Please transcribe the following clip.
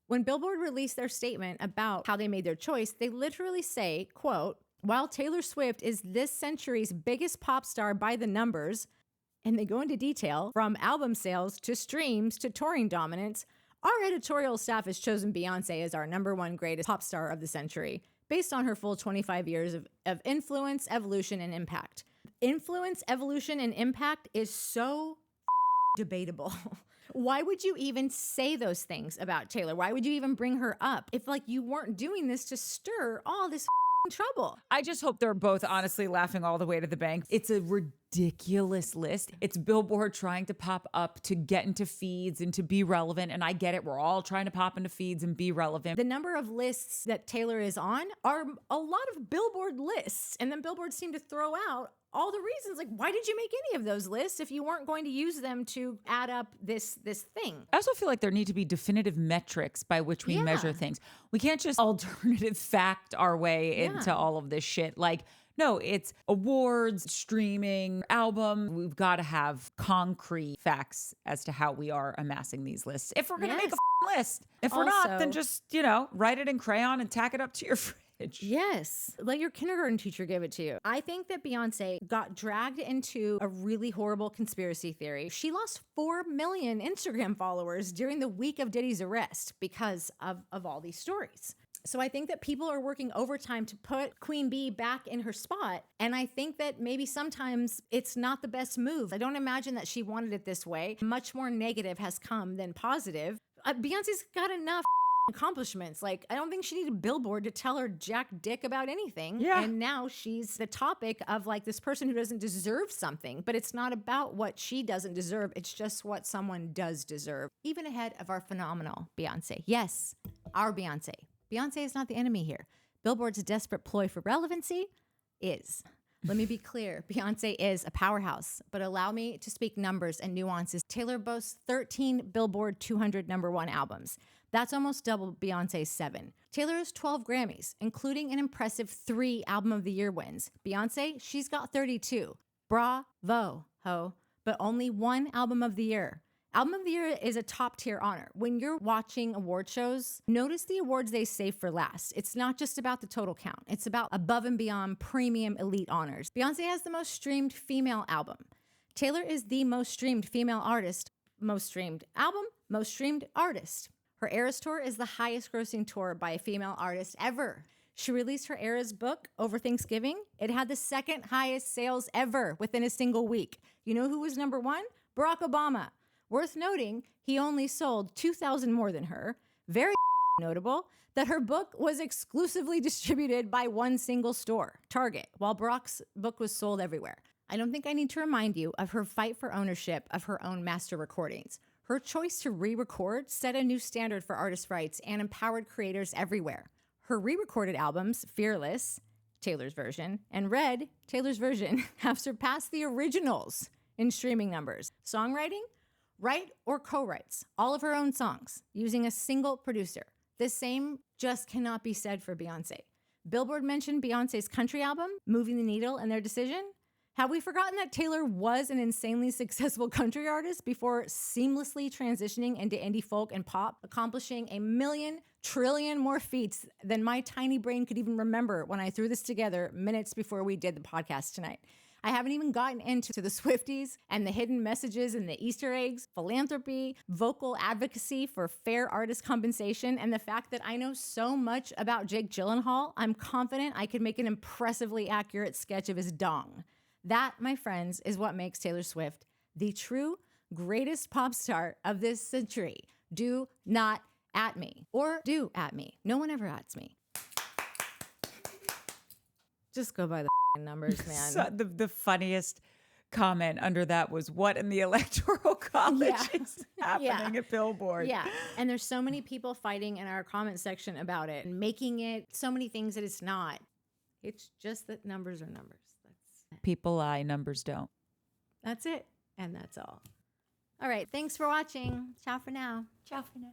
When Billboard released their statement about how they made their choice, they literally say, quote, while Taylor Swift is this century's biggest pop star by the numbers, and they go into detail from album sales to streams to touring dominance, our editorial staff has chosen Beyoncé as our #1 greatest pop star of the century, based on her full 25 years of influence, evolution, and impact. Influence, evolution, and impact is so debatable. Why would you even say those things about Taylor? Why would you even bring her up if like you weren't doing this to stir all this trouble? I just hope they're both honestly laughing all the way to the bank. It's a ridiculous list. It's Billboard trying to pop up to get into feeds and to be relevant. And I get it. We're all trying to pop into feeds and be relevant. The number of lists that Taylor is on are a lot of Billboard lists. And then Billboard seemed to throw out all the reasons, like, why did you make any of those lists if you weren't going to use them to add up this thing? I also feel like there need to be definitive metrics by which we measure things. We can't just alternative fact our way into all of this shit. Like, no, it's awards, streaming, album. We've got to have concrete facts as to how we are amassing these lists. If we're going to make a list. If we're not, then just, write it in crayon and tack it up to your fridge. Yes. Let your kindergarten teacher give it to you. I think that Beyoncé got dragged into a really horrible conspiracy theory. She lost 4 million Instagram followers during the week of Diddy's arrest because of all these stories. So I think that people are working overtime to put Queen Bee back in her spot. And I think that maybe sometimes it's not the best move. I don't imagine that she wanted it this way. Much more negative has come than positive. Beyonce's got enough accomplishments. Like, I don't think she needed Billboard to tell her jack dick about anything. Yeah. And now she's the topic of like this person who doesn't deserve something, but it's not about what she doesn't deserve. It's just what someone does deserve. Even ahead of our phenomenal Beyoncé. Yes, our Beyoncé. Beyoncé is not the enemy here. Billboard's desperate ploy for relevancy is. Let me be clear. Beyoncé is a powerhouse, but allow me to speak numbers and nuances. Taylor boasts 13 Billboard 200 #1 albums. That's almost double Beyoncé's 7. Taylor has 12 Grammys, including an impressive 3 Album of the Year wins. Beyoncé, she's got 32. Bravo, ho, but only 1 Album of the Year. Album of the Year is a top tier honor. When you're watching award shows, notice the awards they save for last. It's not just about the total count. It's about above and beyond premium elite honors. Beyoncé has the most streamed female album. Taylor is the most streamed female artist, most streamed album, most streamed artist. Her Eras Tour is the highest grossing tour by a female artist ever. She released her Eras book over Thanksgiving. It had the 2nd highest sales ever within a single week. You know who was #1? Barack Obama. Worth noting, he only sold 2,000 more than her. Very notable that her book was exclusively distributed by one single store, Target, while Barack's book was sold everywhere. I don't think I need to remind you of her fight for ownership of her own master recordings. Her choice to re-record set a new standard for artist rights and empowered creators everywhere. Her re-recorded albums, Fearless, Taylor's version, and Red, Taylor's version, have surpassed the originals in streaming numbers. Songwriting? Write or co-writes all of her own songs using a single producer. The same just cannot be said for Beyoncé. Billboard mentioned Beyoncé's country album, moving the needle in their decision. Have we forgotten that Taylor was an insanely successful country artist before seamlessly transitioning into indie folk and pop, accomplishing 1,000,000 trillion more feats than my tiny brain could even remember when I threw this together minutes before we did the podcast tonight? I haven't even gotten into the Swifties and the hidden messages and the Easter eggs, philanthropy, vocal advocacy for fair artist compensation, and the fact that I know so much about Jake Gyllenhaal, I'm confident I could make an impressively accurate sketch of his dong. That, my friends, is what makes Taylor Swift the true greatest pop star of this century. Do not at me, or do at me. No one ever ats me. Just go by the numbers, man. So the funniest comment under that was, what in the electoral college is happening at Billboard? Yeah. And there's so many people fighting in our comment section about it and making it so many things that it's not. It's just that numbers are numbers. People lie, numbers don't. That's it. And that's all. All right. Thanks for watching. Ciao for now. Ciao for now.